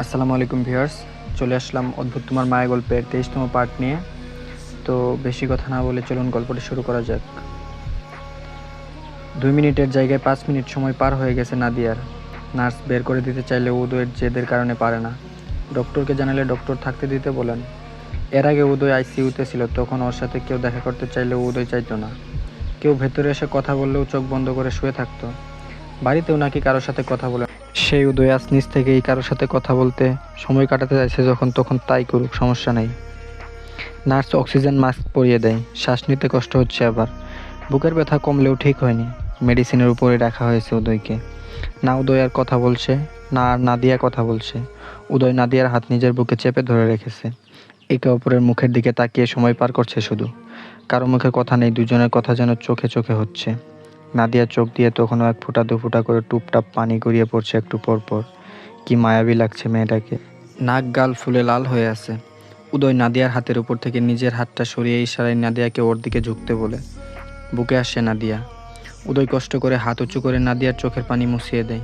আসসালামু আলাইকুম ভিউয়ার্স, চলে আসলাম অদ্ভুত তোমার মায়া গল্পের 23তম পার্ট নিয়ে। তো বেশি কথা না বলে চলুন গল্পটি শুরু করা যাক। 2 মিনিটের জায়গায় 5 মিনিট সময় পার হয়ে গেছে নাদিয়ার। নার্স বের করে দিতে চাইলে উদয়ের জেদের কারণে পারে না। ডক্টরকে জানালে ডক্টর থাকতে দিতে বলেন। এর আগে উদয় আইসিইউতে ছিল, তখন ওর সাথে কেউ দেখা করতে চাইলেও উদয় চাইতো না। কেউ ভেতরে এসে কথা বললেও চোখ বন্ধ করে শুয়ে থাকতো। বাড়িতেও নাকি কারোর সাথে কথা বলে, সেই উদয় আজ নিজ থেকেই কারোর সাথে কথা বলতে, সময় কাটাতে চাইছে যখন তখন তাই করুক, সমস্যা নেই। নার্স অক্সিজেন মাস্ক পরিয়ে দেয়। শ্বাস নিতে কষ্ট হচ্ছে আবার। বুকের ব্যথা কমলেও ঠিক হয়নি। মেডিসিনের উপরে রাখা হয়েছে উদয়কে। না উদয় আর কথা বলছে, না আর নাদিয়া কথা বলছে। উদয় নাদিয়ার হাত নিজের বুকে চেপে ধরে রেখেছে। একে অপরের মুখের দিকে তাকিয়ে সময় পার করছে শুধু। কারো মুখে কথা নেই, দুজনের কথা যেন চোখে চোখে হচ্ছে। নাদিয়ার চোখ দিয়ে তখনও 1 ফোঁটা 2 ফোঁটা করে টুপটাপ পানি গড়িয়ে পড়ছে একটু পর পর। কি মায়াবী লাগছে মেয়েটাকে। নাক গাল ফুলে লাল হয়ে আছে। উদয় নাদিয়ার হাতের উপর থেকে নিজের হাতটা সরিয়ে ইশারায় নাদিয়াকে ওর দিকে ঝুঁকতে বলে। বুকে আসছে নাদিয়া। উদয় কষ্ট করে হাত উঁচু করে নাদিয়ার চোখের পানি মুছিয়ে দেয়।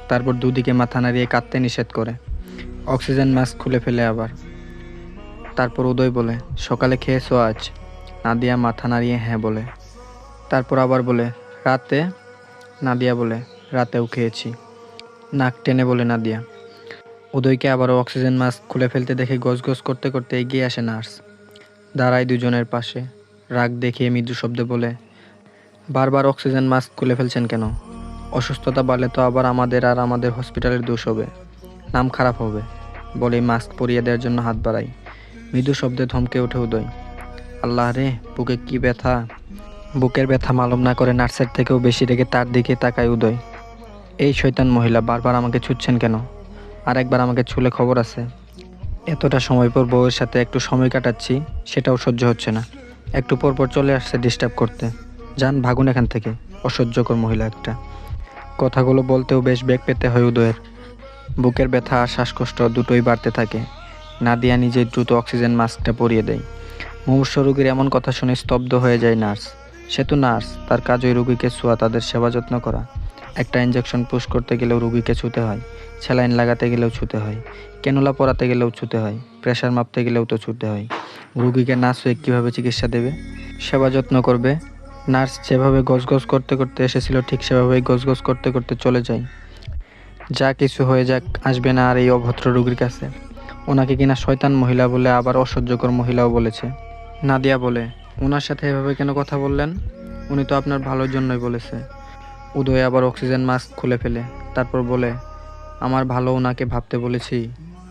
তারপর দুদিকে মাথা নাড়িয়ে কাঁদতে নিষেধ করে। অক্সিজেন মাস্ক খুলে ফেলে আবার। তারপর উদয় বলে, সকালে খেয়েছো আজ? নাদিয়া মাথা নাড়িয়ে হ্যাঁ বলে। তারপর আবার বলে, রাতে? নাদিয়া বলে, রাতেও খেয়েছি। নাক টেনে বলে নাদিয়া। উদয়কে আবারও অক্সিজেন মাস্ক খুলে ফেলতে দেখে গজগজ করতে করতে এগিয়ে আসে নার্স। দাঁড়ায় দুজনের পাশে। রাগ দেখিয়ে মৃদু শব্দে বলে, বারবার অক্সিজেন মাস্ক খুলে ফেলছেন কেন? অসুস্থতা বাড়লে তো আবার আমাদের আর আমাদের হসপিটালের দোষ হবে, নাম খারাপ হবে। বলেই মাস্ক পরিয়ে দেওয়ার জন্য হাত বাড়াই। মৃদু শব্দে থমকে ওঠে উদয়। আল্লাহ রে, বুকে কি ব্যথা! বুকের ব্যথা মালুম না করে নার্সের থেকেও বেশি রেগে তার দিকে তাকায় উদয়। এই শয়তান মহিলা বারবার আমাকে ছুঁচ্ছেন কেন? আর একবার আমাকে ছুলে খবর আছে। এতটা সময় পর বউয়ের সাথে একটু সময় কাটাচ্ছি, সেটাও সহ্য হচ্ছে না। একটু পর পর চলে আসছে ডিস্টার্ব করতে। যান ভাগুন এখান থেকে, অসহ্যকর মহিলা একটা। কথাগুলো বলতেও বেশ বেগ পেতে হয় উদয়ের। বুকের ব্যথা আর শ্বাসকষ্ট দুটোই বাড়তে থাকে। নাদিয়া নিজেই দ্রুত অক্সিজেন মাস্কটা পরিয়ে দেয়। মুমূর্ষু রোগীর এমন কথা শুনে স্তব্ধ হয়ে যায় নার্স। সে তো নার্স, তার কাজ ওই রোগীকে ছোঁয়া, তাদের সেবা যত্ন করা। একটা ইঞ্জেকশন পুশ করতে গেলেও রোগীকে ছুঁতে হয়, স্যালাইন লাগাতে গেলেও ছুঁতে হয়, ক্যানুলা পরাতে গেলেও ছুঁতে হয়, প্রেশার মাপতে গেলেও তো ছুঁতে হয়। রোগীকে না ছুঁয়ে কীভাবে চিকিৎসা দেবে, সেবা যত্ন করবে? নার্স যেভাবে গজগজ করতে করতে এসেছিল ঠিক সেভাবেই গজগজ করতে করতে চলে যায়। যা কিছু হয়ে যাক, আসবে না আর এই অভদ্র রোগীর কাছে। ওনাকে কিনা শয়তান মহিলা বলে আবার অসহ্যকর মহিলাও বলেছে। নাদিয়া বলে, ওনার সাথে এভাবে কেন কথা বললেন? উনি তো আপনার ভালোর জন্যই বলেছে। উদয় আবার অক্সিজেন মাস্ক খুলে ফেলে। তারপর বলে, আমার ভালো ওনাকে ভাবতে বলেছি।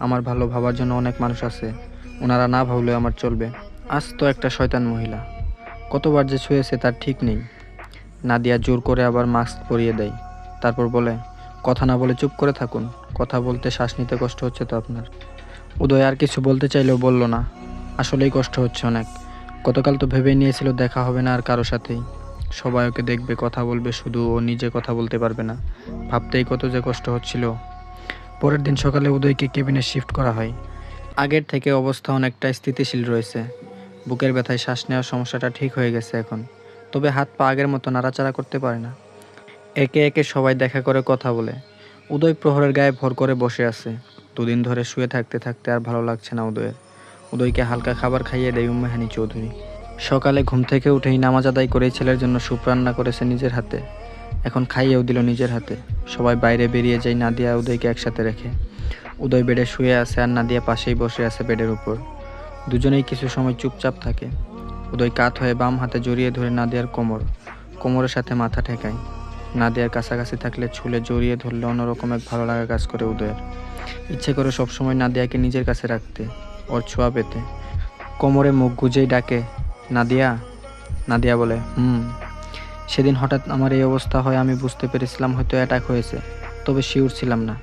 আমার ভালো ভাবার জন্য অনেক মানুষ আছে, ওনারা না ভাবলেও আমার চলবে। আজ তো একটা শয়তান মহিলা, কতবার যে ছুঁয়েছে তার ঠিক নেই। নাদিয়া জোর করে আবার মাস্ক পরিয়ে দেয়। তারপর বলে, কথা না বলে চুপ করে থাকুন। কথা বলতে শ্বাস নিতে কষ্ট হচ্ছে তো আপনার। উদয় আর কিছু বলতে চাইলেও বলল না। আসলেই কষ্ট হচ্ছে অনেক। গতকাল তো ভেবেই নিয়েছিল দেখা হবে না আর কারো সাথেই। সবাই ওকে দেখবে, কথা বলবে, শুধু ও নিজে কথা বলতে পারবে না। ভাবতেই কত যে কষ্ট হচ্ছিল। পরের দিন সকালে উদয়কে কেবিনে শিফট করা হয়। আগের থেকে অবস্থা অনেকটা স্থিতিশীল রয়েছে। বুকের ব্যথায় শ্বাস নেওয়ার সমস্যাটা ঠিক হয়ে গেছে এখন। তবে হাত পা আগের মতো নাড়াচাড়া করতে পারে না। একে একে সবাই দেখা করে কথা বলে। উদয় প্রহরের গায়ে ভর করে বসে আছে। 2 দিন ধরে শুয়ে থাকতে থাকতে আর ভালো লাগছে না উদয়ের। উদয়কে হালকা খাবার খাইয়ে দেয় উম্মেহানি চৌধুরী। সকালে ঘুম থেকে উঠেই নামাজ আদায় করেই ছেলের জন্য স্যুপ রান্না করেছে নিজের হাতে। এখন খাইয়েও দিল নিজের হাতে। সবাই বাইরে বেরিয়ে যায় নাদিয়া উদয়কে একসাথে রেখে। উদয় বেডে শুয়ে আছে আর নাদিয়া পাশেই বসে আছে বেডের উপর। দুজনেই কিছু সময় চুপচাপ থাকে। উদয় কাত হয়ে বাম হাতে জড়িয়ে ধরে নাদিয়ার কোমর, কোমরের সাথে মাথা ঠেকায়। নাদিয়ার কাছাকাছি থাকলে ছুলে জড়িয়ে ধরলে অন্যরকম এক ভালো লাগা কাজ করে উদয়ের। ইচ্ছে করে সবসময় নাদিয়াকে নিজের কাছে রাখতে, ওর ছোঁয়া পেতে। কোমরে মুখ গুজেই ডাকে, নাদিয়া। নাদিয়া বলে, সেদিন হঠাৎ আমার এই অবস্থা হয়, আমি বুঝতে পেরেছিলাম হয়তো অ্যাটাক হয়েছে, তবে শিওর ছিলাম না।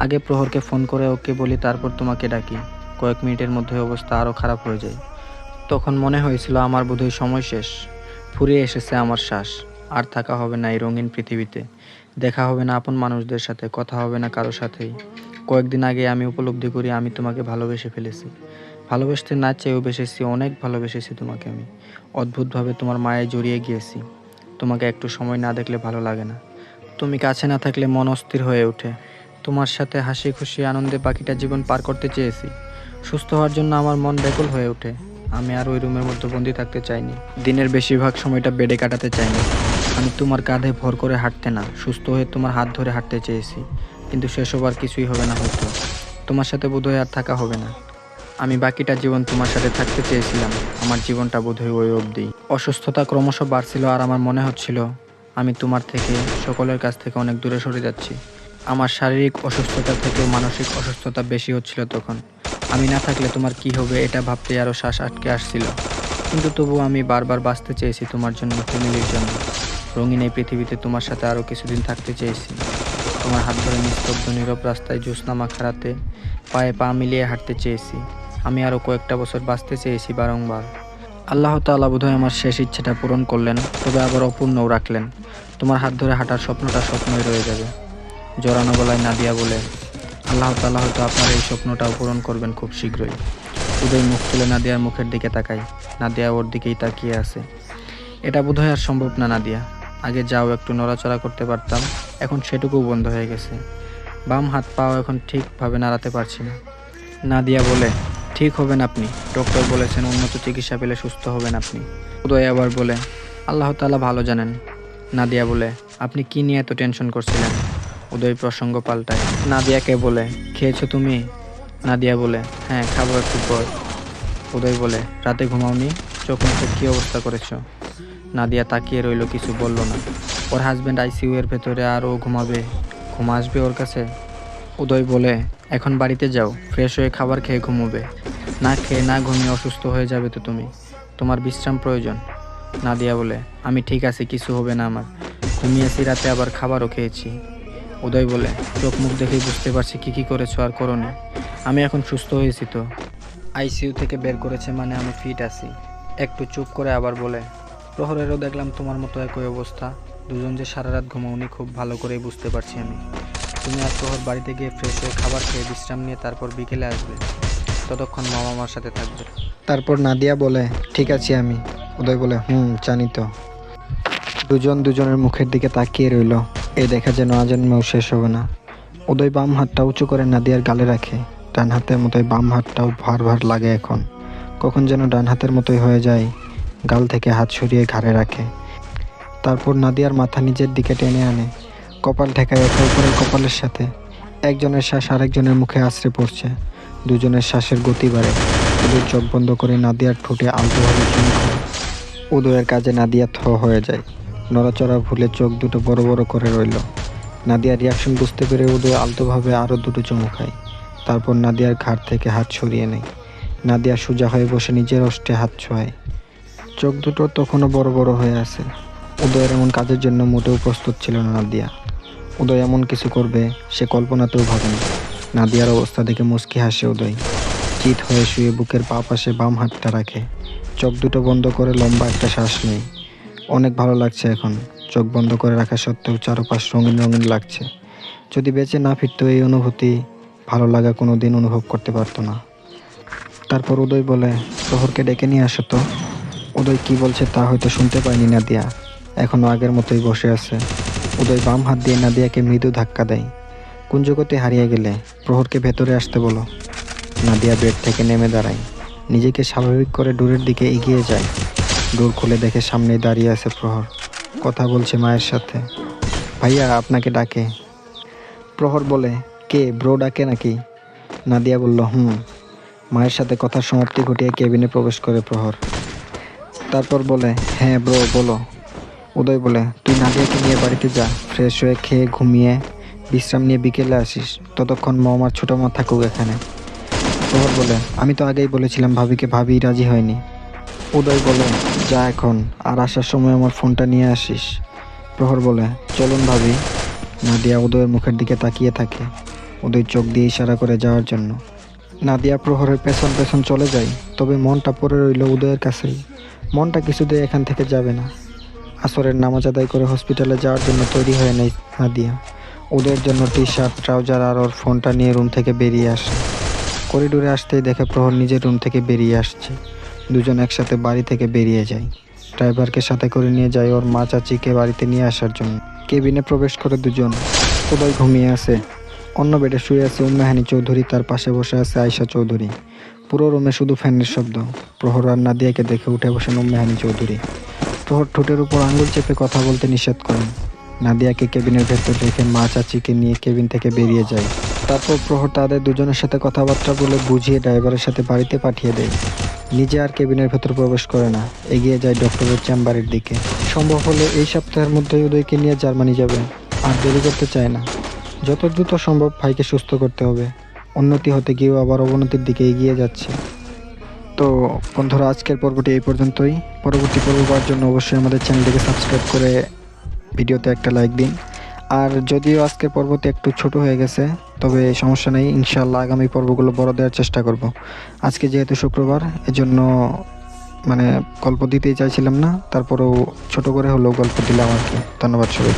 আগে প্রহরকে ফোন করে ওকে বলি, তারপর তোমাকে ডাকি। কয়েক মিনিটের মধ্যে অবস্থা আরও খারাপ হয়ে যায়। তখন মনে হয়েছিল আমার বোধহয় সময় শেষ। ফুরিয়ে এসেছে আমার শ্বাস। আর থাকা হবে না এই রঙিন পৃথিবীতে। দেখা হবে না আপন মানুষদের সাথে, কথা হবে না কারো সাথেই। কয়েকদিন আগে আমি উপলব্ধি করি আমি তোমাকে ভালোবেসে ফেলেছি। ভালোবাসতে না চেয়েও বেসেছি, অনেক ভালোবেসেছি তোমাকে আমি। অদ্ভুতভাবে তোমার মায়ায় জড়িয়ে গিয়েছি। তোমাকে একটু সময় না দেখলে ভালো লাগে না। তুমি কাছে না থাকলে মন অস্থির হয়ে ওঠে। তোমার সাথে হাসি খুশি আনন্দে বাকিটা জীবন পার করতে চেয়েছি। সুস্থ হওয়ার জন্য আমার মন ব্যাকুল হয়ে ওঠে। আমি আর ওই রুমের মধ্যে বন্দি থাকতে চাইনি। দিনের বেশিরভাগ সময়টা বেডে কাটাতে চাইনি। আমি তোমার কাঁধে ভর করে হাঁটতে না, সুস্থ হয়ে তোমার হাত ধরে হাঁটতে চেয়েছি। কিন্তু সেসব আর কিছুই হবে না হয়তো। তোমার সাথে বোধহয় আর থাকা হবে না। আমি বাকিটা জীবন তোমার সাথে থাকতে চেয়েছিলাম। আমার জীবনটা বোধহয় ওই অবধি। অসুস্থতা ক্রমশ বাড়ছিল আর আমার মনে হচ্ছিল আমি তোমার থেকে, সকলের কাছ থেকে অনেক দূরে সরে যাচ্ছি। আমার শারীরিক অসুস্থতা থেকেও মানসিক অসুস্থতা বেশি হচ্ছিল তখন। আমি না থাকলে তোমার কি হবে এটা ভাবতেই আরও শ্বাস আটকে আসছিল। কিন্তু তবুও আমি বারবার বাঁচতে চেয়েছি তোমার জন্য, ফ্যামিলির জন্য। রঙিন এই পৃথিবীতে তোমার সাথে আরও কিছুদিন থাকতে চেয়েছি। তোমার হাত ধরে নিস্তব্ধ নীরব রাস্তায় জ্যোৎস্না মাখা রাতে পায়ে পা মিলিয়ে হাঁটতে চেয়েছি। আমি আরও কয়েকটা বছর বাঁচতে চেয়েছি বারংবার। আল্লাহ তাআলা বোধহয় আমার শেষ ইচ্ছেটা পূরণ করলেন, তবে আবার অপূর্ণও রাখলেন। তোমার হাত ধরে হাঁটার স্বপ্নটা স্বপ্নই রয়ে যাবে। জড়ানো গলায় নাদিয়া বলে, আল্লাহ তাআলা হয়তো আপনার এই স্বপ্নটাও পূরণ করবেন খুব শীঘ্রই। উদয় মুখ তুলে নাদিয়ার মুখের দিকে তাকাই। নাদিয়া ওর দিকেই তাকিয়ে আছে। এটা বোধহয় আর সম্ভব না নাদিয়া। আগে যাও একটু নড়াচড়া করতে পারতাম, এখন সেটুকুও বন্ধ হয়ে গেছে। বাম হাত পাও এখন ঠিকভাবে নাড়াতে পারছি না। নাদিয়া বলে, ঠিক হবেন আপনি, ডক্টর বলেছেন উন্নত চিকিৎসা পেলে সুস্থ হবেন আপনি। উদয় আবার বলে, আল্লাহ তাআলা ভালো জানেন। নাদিয়া বলে, আপনি কি নিয়ে এত টেনশন করছিলেন? উদয় প্রসঙ্গ পাল্টায়। নাদিয়াকে বলে, খেয়েছো তুমি? নাদিয়া বলে, হ্যাঁ খাবো একটু পর। উদয় বলে, রাতে ঘুমাওনি? চোখ মুখের কী অবস্থা করেছো? নাদিয়া তাকিয়ে রইল, কিছু বলল না। ওর হাজব্যান্ড আইসিইউ এর ভেতরে আর ও ঘুমাবে? ঘুম আসবে ওর কাছে? উদয় বলে, এখন বাড়িতে যাও, ফ্রেশ হয়ে খাবার খেয়ে ঘুমোবে। না খেয়ে না ঘুমিয়ে অসুস্থ হয়ে যাবে তো তুমি। তোমার বিশ্রাম প্রয়োজন। নাদিয়া বলে, আমি ঠিক আছি, কিছু হবে না আমার। ঘুমিয়েছি রাতে, আবার খাবারও খেয়েছি। উদয় বলে, চোখ মুখ দেখেই বুঝতে পারছি কী করেছো আর করোনি। আমি এখন সুস্থ হয়েছি তো। আইসিইউ থেকে বের করেছে মানে আমি ফিট আছি। একটু চুপ করে আবার বলে, প্রহরেরও দেখলাম তোমার মতো একই অবস্থা। দুজন যে সারা রাত ঘুমাওনি খুব ভালো করেই বুঝতে পারছি আমি। তুমি আর প্রহর বাড়িতে গিয়ে ফ্রেশ হয়ে খাবার খেয়ে বিশ্রাম নিয়ে তারপর বিকেলে আসবে। ততক্ষণ মামা আমার সাথে থাকবে। তারপর নাদিয়া বলে, ঠিক আছে আমি। উদয় বলে, জানি তো। দুজন দুজনের মুখের দিকে তাকিয়ে রইল। এই দেখা যেন আজন্মেও শেষ হবে না। উদয় বাম হাতটা উঁচু করে নাদিয়ার গালে রাখে। ডান হাতের মতোই বাম হাতটাও ভার ভার লাগে এখন। কখন যেন ডান হাতের মতোই হয়ে যায়। গাল থেকে হাত সরিয়ে ঘাড়ে রাখে। তারপর নাদিয়ার মাথা নিজের দিকে টেনে আনে। কপাল ঠেকায় একে অপরের কপালের সাথে। একজনের শ্বাস আরেকজনের মুখে আছড়ে পড়ছে। দুজনের শ্বাসের গতি বাড়ে। উদয় চোখ বন্ধ করে নাদিয়ার ঠোঁটে আলতোভাবে চুমু খায়। উদয়ের কাজে নাদিয়া থ হয়ে যায়। নড়াচড়া ভুলে চোখ দুটো বড় বড় করে রইল। নাদিয়ার রিয়াকশন বুঝতে পেরে উদয় আলতোভাবে আরও দুটো চুমু খায়। তারপর নাদিয়ার ঘাড় থেকে হাত সরিয়ে নেয়। নাদিয়া সোজা হয়ে বসে নিজের ওষ্ঠে হাত ছোঁয়ায়। চোখ দুটো তখনও বড় বড় হয়ে আছে। উদয়ের এমন কাজের জন্য মোটেও প্রস্তুত ছিল না নাদিয়া। উদয় এমন কিছু করবে সে কল্পনাতেও ভাবেনি। নাদিয়ার অবস্থা দেখে মুচকি হাসে উদয়। চিত হয়ে শুয়ে বুকের পা পাশে বাম হাতটা রাখে। চোখ দুটো বন্ধ করে লম্বা একটা শ্বাস নেয়। অনেক ভালো লাগছে এখন। চোখ বন্ধ করে রাখা সত্ত্বেও চারপাশ রঙিন রঙিন লাগছে। যদি বেঁচে না ফিরতো এই অনুভূতি, ভালো লাগা কোনো দিন অনুভব করতে পারতো না। তারপর উদয় বলে, প্রহরকে ডেকে নিয়ে আসো তো। উদয় কি বলছে তা হয়তো শুনতে পায়নি নাদিয়া। এখনও আগের মতোই বসে আছে। উদয় বাম হাত দিয়ে নাদিয়াকে মৃদু ধাক্কা দেয়। কোন জগতে হারিয়ে গেলে? প্রহরকে ভেতরে আসতে বলো। নাদিয়া বেড থেকে নেমে দাঁড়ায়। নিজেকে স্বাভাবিক করে ডোরের দিকে এগিয়ে যায়। ডোর খুলে দেখে সামনেই দাঁড়িয়ে আছে প্রহর। কথা বলছে মায়ের সাথে। ভাইয়া আপনাকে ডাকে। প্রহর বলে, কে, ব্রো ডাকে নাকি? নাদিয়া বলল, মায়ের সাথে কথার সমাপ্তি ঘটিয়ে কেবিনে প্রবেশ করে প্রহর। তারপর বলে, হ্যাঁ ব্রো বলো। উদয় বলে, তুই নাদিয়াকে নিয়ে বাড়িতে যা, ফ্রেশ হয়ে খেয়ে ঘুমিয়ে বিশ্রাম নিয়ে বিকেলে আসিস। ততক্ষণ আমার ছোটো মা থাকুক এখানে। প্রহর বলে, আমি তো আগেই বলেছিলাম ভাবিকে, ভাবি রাজি হয়নি। উদয় বলে, যা এখন, আর আসার সময় আমার ফোনটা নিয়ে আসিস। প্রহর বলে, চলুন ভাবি। নাদিয়া উদয়ের মুখের দিকে তাকিয়ে থাকে। উদয় চোখ দিয়ে ইশারা করে যাওয়ার জন্য। নাদিয়া প্রহরের পেছন পেছন চলে যায়। তবে মনটা পড়ে রইল উদয়ের কাছেই। মনটা কিছুতেই এখান থেকে যাবে না। আসরের নামাজ আদায় করে হসপিটালে যাওয়ার জন্য তৈরি হয়ে নেয় নাদিয়া। উদয়ের জন্য টি শার্ট, ট্রাউজার আর ওর ফোনটা নিয়ে রুম থেকে বেরিয়ে আসে। করিডোরে আসতেই দেখে প্রহর নিজের রুম থেকে বেরিয়ে আসছে। দুজন একসাথে বাড়ি থেকে বেরিয়ে যায়। ড্রাইভারকে সাথে করে নিয়ে যায় ওর মা চাচিকে বাড়িতে নিয়ে আসার জন্য। কেবিনে প্রবেশ করে দুজন। উদয় ঘুমিয়ে আছে। অন্য বেডে শুয়ে আছে উম্মেহানি চৌধুরী, তার পাশে বসে আছে আয়শা চৌধুরী। পুরো রুমে শুধু ফ্যানের শব্দ। প্রহর আর নাদিয়াকে দেখে উঠে বসেন উম্মেহানি চৌধুরী। প্রহর ঠোঁটের উপর আঙুল চেপে কথা বলতে নিষেধ করেন। নাদিয়াকে কেবিনের ভেতর রেখে মা চাচিকে নিয়ে কেবিন থেকে বেরিয়ে যায়। তারপর প্রহর তাদের দুজনের সাথে কথাবার্তা বলে বুঝিয়ে ড্রাইভারের সাথে বাড়িতে পাঠিয়ে দেয়। নিজে আর কেবিনের ভেতর প্রবেশ করে না, এগিয়ে যায় ডক্টরের চেম্বারের দিকে। সম্ভব হলে এই সপ্তাহের মধ্যেই উদয়কে নিয়ে জার্মানি যাবে, আর দেরি করতে চায় না। যত দ্রুত সম্ভব ভাইকে সুস্থ করতে হবে। উন্নতি হতে গিয়েও আবার অবনতির দিকে এগিয়ে যাচ্ছে। তো বন্ধুরা, আজকের পর্বটি এই পর্যন্তই। পরবর্তী পর্ব পাওয়ার জন্য অবশ্যই আমাদের চ্যানেলটিকে সাবস্ক্রাইব করে ভিডিওতে একটা লাইক দিন। আর যদিও আজকের পর্বটি একটু ছোট হয়ে গেছে, তবে সমস্যা নেই, ইনশাআল্লাহ আগামী পর্বগুলো বড় দেওয়ার চেষ্টা করব। আজকে যেহেতু শুক্রবার, এজন্য গল্প দিতেই চাইছিলাম না, তারপরেও ছোট করে হলেও গল্প দিলাম আর কি। ধন্যবাদ সবাই।